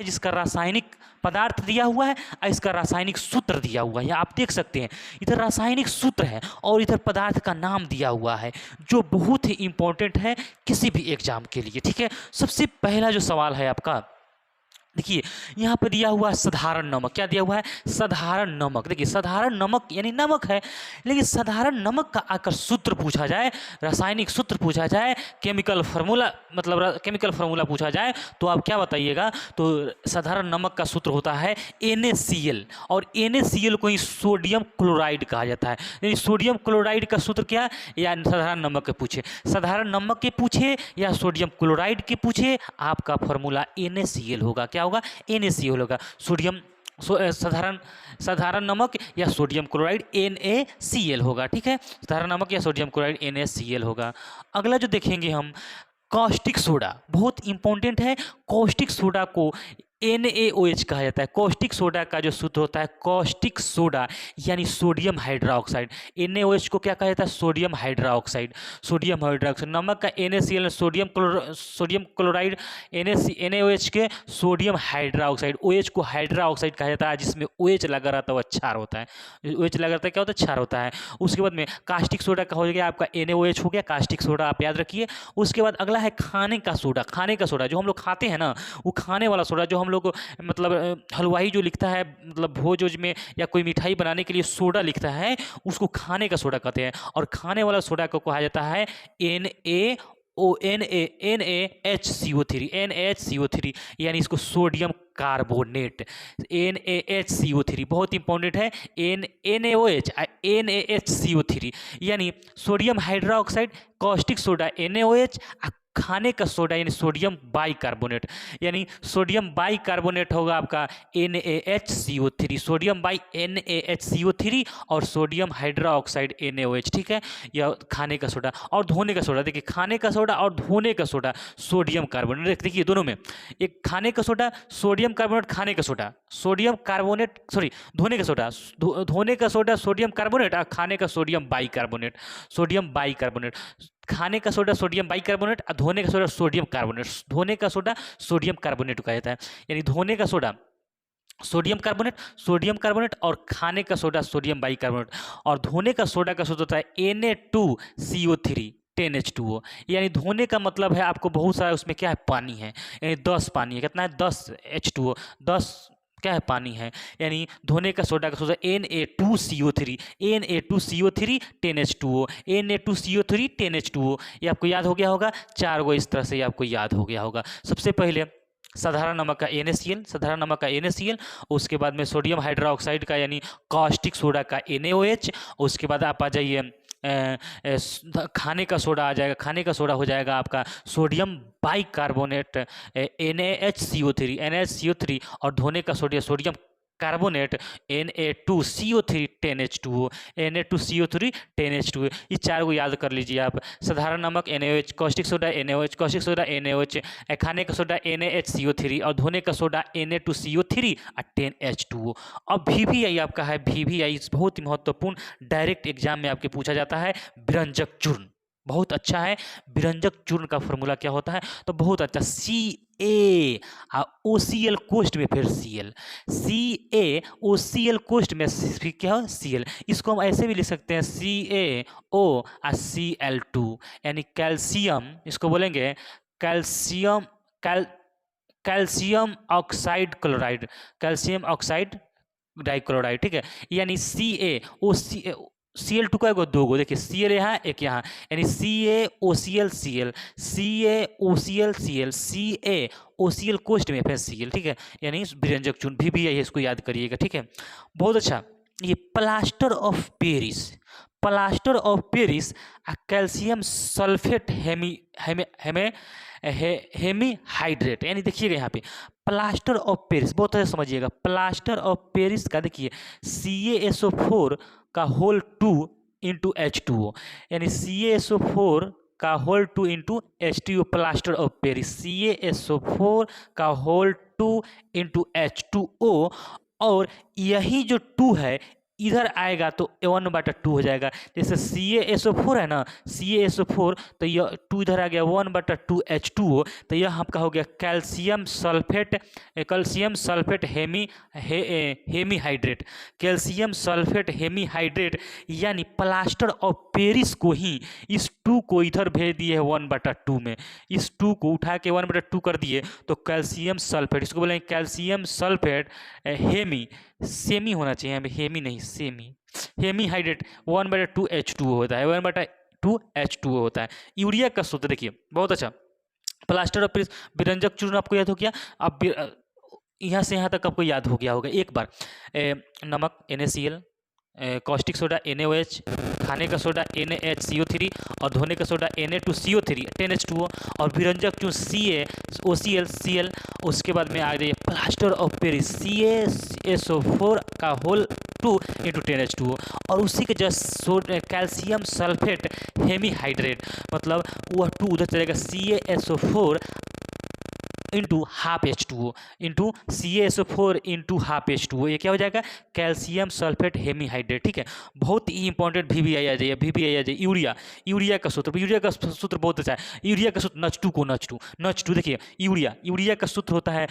जिसका रासायनिक पदार्थ दिया हुआ है और इसका रासायनिक सूत्र दिया हुआ है। आप देख सकते हैं इधर रासायनिक सूत्र है और इधर पदार्थ का नाम दिया हुआ है, जो बहुत ही इंपॉर्टेंट है किसी भी एग्जाम के लिए। ठीक है, सबसे पहला जो सवाल है आपका, देखिए यहाँ पर दिया हुआ है साधारण नमक। क्या दिया हुआ है? साधारण नमक। देखिए साधारण नमक यानी नमक है, लेकिन साधारण नमक का आकर सूत्र पूछा जाए, रासायनिक सूत्र पूछा जाए, केमिकल फार्मूला मतलब केमिकल फार्मूला पूछा जाए तो आप क्या बताइएगा? तो साधारण नमक का सूत्र होता है NaCl, और NaCl को ही सोडियम क्लोराइड कहा जाता है। यानी सोडियम क्लोराइड का सूत्र क्या? या साधारण नमक के पूछे, साधारण नमक के पूछे या सोडियम क्लोराइड के पूछे, आपका फार्मूला NaCl होगा। क्या होगा? NaCl होगा। सोडियम साधारण नमक या सोडियम क्लोराइड NaCl होगा। ठीक है, साधारण नमक या सोडियम क्लोराइड NaCl होगा। अगला जो देखेंगे हम, कॉस्टिक सोडा, बहुत इंपॉर्टेंट है। कॉस्टिक सोडा को NaOH कहा जाता है। कॉस्टिक सोडा का जो सूत्र होता है कॉस्टिक सोडा यानी सोडियम हाइड्रोक्साइड। NaOH को क्या कहा जाता है? Sodium hydroxide. Sodium hydroxide. नमक का NaCl सोडियम क्लोराइड, NaOH के सोडियम हाइड्रोक्साइड। OH को हाइड्रोक्साइड कहा जाता है, जिसमें OH लगा रहता है वो क्षार होता है। OH लगा रहता है क्या होता है? क्षार होता है। उसके बाद में कास्टिक सोडा का हो गया आपका NaOH हो गया, कास्टिक सोडा आप याद रखिए। उसके बाद अगला है खाने का सोडा। खाने का सोडा जो हम लोग खाते हैं ना, वो खाने वाला सोडा जो हम लोग मतलब हलवाई जो लिखता है, मतलब भोज ओज में या कोई मिठाई बनाने के लिए सोडा लिखता है, उसको खाने का सोडा कहते हैं। और खाने वाला सोडा को कहा जाता है NaHCO3 यानी इसको सोडियम कार्बोनेट। NaHCO3 बहुत इंपॉर्टेंट है। NaOH NaHCO3 यानी sodium hydroxide, caustic soda NaOH, खाने का सोडा यानी सोडियम बाइकार्बोनेट, यानी सोडियम बाइकार्बोनेट होगा आपका NaHCO3। सोडियम बाई NaHCO3 और सोडियम हाइड्रोक्साइड NaOH। ठीक है, यह खाने का सोडा। और धोने का सोडा, देखिए खाने का सोडा और धोने का सोडा सोडियम कार्बोनेट। देखिए दोनों में, एक खाने का सोडा सोडियम कार्बोनेट, खाने का सोडा सोडियम कार्बोनेट, सॉरी धोने का सोडा धोने का सोडा सोडियम कार्बोनेट और खाने का सोडियम बाइकार्बोनेट। सोडियम बाइकार्बोनेट, खाने का सोडा सोडियम बाइकार्बोनेट और धोने का सोडा सोडियम कार्बोनेट। धोने का सोडा सोडियम कार्बोनेट कहा जाता है, यानी धोने का सोडा सोडियम कार्बोनेट और खाने का सोडा सोडियम बाइकार्बोनेट। और धोने का सोडा का सूत्र होता है Na2CO3 10H2O। यानी धोने का मतलब है आपको बहुत सारा उसमें क्या है? पानी है, यानी 10 पानी है। कितना है? 10 H2O, 10 क्या है? पानी है। यानी धोने का सोडा का सूत्र Na2CO3 10H2O, Na2CO3 10H2O। ये आपको याद हो गया होगा, 4 गो इस तरह से आपको याद हो गया होगा। सबसे पहले साधारण नमक का NaCl, साधारण नमक का NaCl, उसके बाद में सोडियम हाइड्रोक्साइड का यानी कॉस्टिक सोडा का NaOH, उसके बाद आप आ जाइए खाने का सोडा आ जाएगा। खाने का सोडा हो जाएगा आपका सोडियम बाइकार्बोनेट NaHCO3 और धोने का sodium carbonate Na2CO3 10H2O, Na2CO3 10H2O। ये 4 को याद कर लीजिए आप। साधारण नमक NaOH, caustic soda NaOH, caustic soda NaOH, खाने का सोडा NaHCO3 और धोने का सोडा Na2CO3 और 10H2O। अब VVI आपका है, VVI बहुत ही महत्वपूर्ण, डायरेक्ट एग्जाम में आपके पूछा जाता है। विरंजक चूर्ण बहुत अच्छा है। विरंजक चूर्ण का फॉर्मूला क्या होता है? तो बहुत अच्छा, CaOCl कोष्ठ में फिर Cl, CaOCl कोष्ठ में फिर क्या हो? Cl। इसको हम ऐसे भी लिख सकते हैं CaO और Cl2 यानी कैल्शियम, इसको बोलेंगे calcium oxide chloride, calcium oxide dichloride. ठीक है, यानी Cl2 का एगो 2 गो, देखिए Cl यहाँ एक यहाँ, यानी CaOCl कोष्ठ में फिर Cl। ठीक है, यानी विरंजक चूर्ण भी है, इसको याद करिएगा। ठीक है, बहुत अच्छा। ये plaster of Paris calcium sulphate hemihydrate, यानी देखिएगा यहाँ पे प्लास्टर ऑफ पेरिस, बहुत अच्छा समझिएगा। प्लास्टर ऑफ पेरिस का देखिए CaSO4 का होल 2 इंटू H2O, यानी CaSO4 का whole 2 into H2O, plaster of Paris. CaSO4 का होल 2 इंटू H2O, और यही जो 2 है इधर आएगा तो 1/2 हो जाएगा। जैसे CaSO4 है ना, CaSO4, तो यह 2 इधर आ गया 1/2 H2O, तो यह आपका हो गया calcium sulphate hemihydrate. Calcium sulphate hemihydrate यानी प्लास्टर ऑफ पेरिस को ही इस 2 को इधर भेज दिए है 1/2 में। इस 2 को उठा के 1/2 कर दिए तो कैल्शियम सल्फेट, इसको बोलेंगे कैल्शियम सल्फेट सेमी होना चाहिए, यहाँ पे हेमी नहीं सेमी, हेमीहाइड्रेट 1/2 H2O होता है, 1/2 H2O होता है। यूरिया का सूत्र देखिए बहुत अच्छा, प्लास्टर ऑफ पेरिस विरंजक चूर्ण आपको याद हो गया। अब यहाँ से यहाँ तक आपको याद हो गया होगा एक बार। नमक NaCl, कॉस्टिक सोडा NaOH, खाने का सोडा NaHCO3 और धोने का सोडा Na2CO3 10H2O और विरंजक चूर्ण CaOCl उसके बाद में आ जाइए प्लास्टर ऑफ पेरिस CaSO4 का होल 2 × 10H2O और उसी के जस्ट कैल्शियम सल्फेट हेमीहाइड्रेट, मतलब वह 2 उधर चलेगा CaSO4 into half H2O into CaSO4 into half H2O, ये क्या हो जाएगा कैल्शियम सल्फेट हेमीहाइड्रेट। ठीक है, बहुत ही इंपॉर्टेंट VBI आ जाइए। यूरिया का सूत्र बहुत अच्छा है। यूरिया का सूत्र NH2 देखिए, यूरिया का सूत्र होता है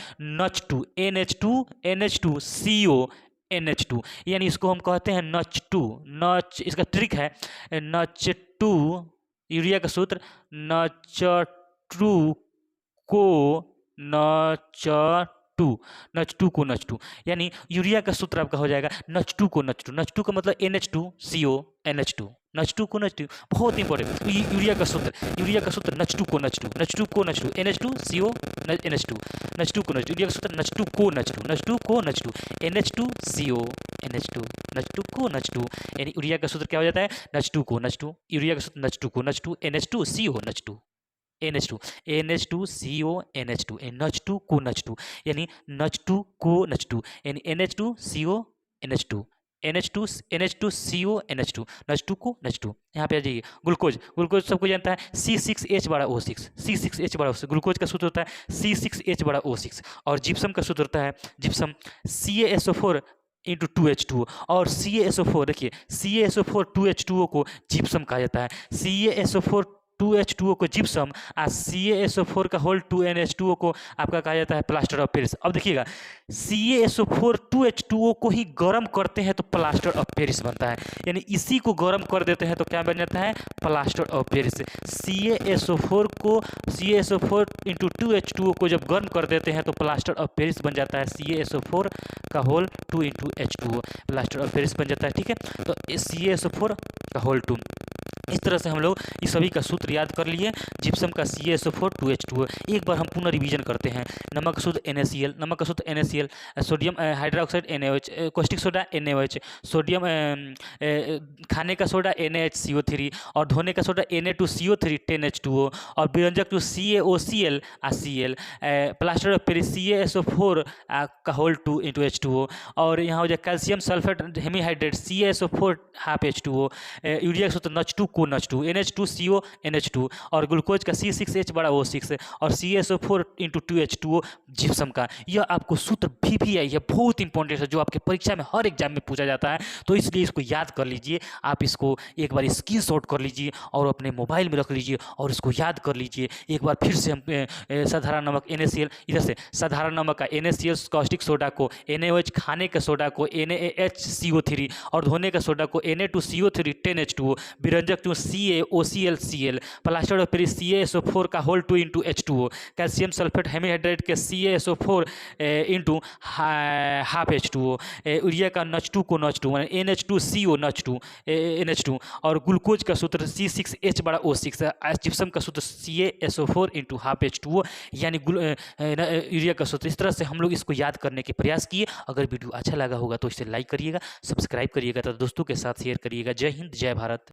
NH2 NH2CO NH2, यानी इसको हम कहते हैं NH2। इसका ट्रिक है NH2, यूरिया का सूत्र NH2 को NH2 यानी यूरिया का सूत्र आपका हो जाएगा NH2 का मतलब NH2CO NH2, NH2 को NH2, बहुत इंपॉर्टेंट। यूरिया का सूत्र NH2 को NH2 NH2CO NH2, NH2 को NH2, यूरिया का सूत्र NH2 को NH2 NH2CO NH2 यानी यूरिया का सूत्र क्या हो जाता है NH2 को NH2, यूरिया का सूत्र NH2 को NH2 NH2CO NH2CO NH2 को NH2 यानी NH2 को NH2 यानी NH2CO NH2CO NH2 को NH2। यहाँ पे आ जाइए ग्लूकोज सबको जानता है C6H12O6 ग्लूकोज का सूत्र होता है C6H12O6 और जिप्सम का सूत्र होता है जिप्सम CaSO4 × 2H2O और CaSO4 देखिए CaSO4 2H2O को जिप्सम कहा जाता है, CaSO4 2H2O को जिप्सम और CaSO4 का होल 2NH2O को आपका कहा जाता है प्लास्टर ऑफ पेरिस। अब देखिएगा CaSO4 2H2O को ही गर्म करते हैं तो प्लास्टर ऑफ पेरिस बनता है, यानी इसी को गर्म कर देते हैं तो क्या बन जाता है plaster of Paris. CaSO4 × 2H2O को जब गर्म कर देते हैं तो प्लास्टर ऑफ पेरिस बन जाता है, CaSO4 का whole 2 × H2O plaster of Paris बन जाता है। ठीक है, तो CaSO4 का होल 2, इस तरह से हम लोग इस सभी का सूत्र याद कर लिए। जिप्सम का CaSO4 2H2O। एक बार हम पुनः रिवीजन करते हैं। नमक का सूत्र NaCl, sodium hydroxide NaOH, caustic soda NaOH, sodium खाने का सोडा NaHCO3 और धोने का सोडा Na2CO3 10H2O और विरंजक टू CaOCl Cl, plaster of Paris CaSO4 का होल 2 × H2O और यहाँ हो जाए calcium sulphate hemihydrate CaSO4 half H2O, urea का सूत्र NH2 को NH2 NH2CO NH2 और ग्लूकोज का C6H12O6 और CaSO4 × 2H2O जिप्सम का। यह आपको सूत्र VBI है, बहुत इंपॉर्टेंट है, जो आपके परीक्षा में हर एग्जाम में पूछा जाता है, तो इसलिए इसको याद कर लीजिए। आप इसको एक बार स्क्रीनशॉट कर लीजिए और अपने मोबाइल में रख लीजिए और इसको याद कर लीजिए। एक बार फिर से हम साधारण नमक NaCl, इधर से साधारण नमक का NaCl, कॉस्टिक सोडा को NaOH, खाने के सोडा को NaHCO3 और धोने का सोडा को Na2CO3 10H2O, विरंजक टू CaOCl Cl, plaster of Paris CaSO4 का whole 2 × H2O, calcium sulphate hemihydrate के CaSO4 × हाफ H2O, यूरिया का NH2 को NH2 NH2CO NH2 और ग्लूकोज का सूत्र C6H12O6, जिप्सम का सूत्र CaSO4 × हाफ H2O यानी यूरिया का सूत्र। इस तरह से हम लोग इसको याद करने के प्रयास किए। अगर वीडियो अच्छा लगा होगा तो इसे लाइक करिएगा, सब्सक्राइब करिएगा, तो दोस्तों के साथ शेयर करिएगा। जय हिंद, जय भारत।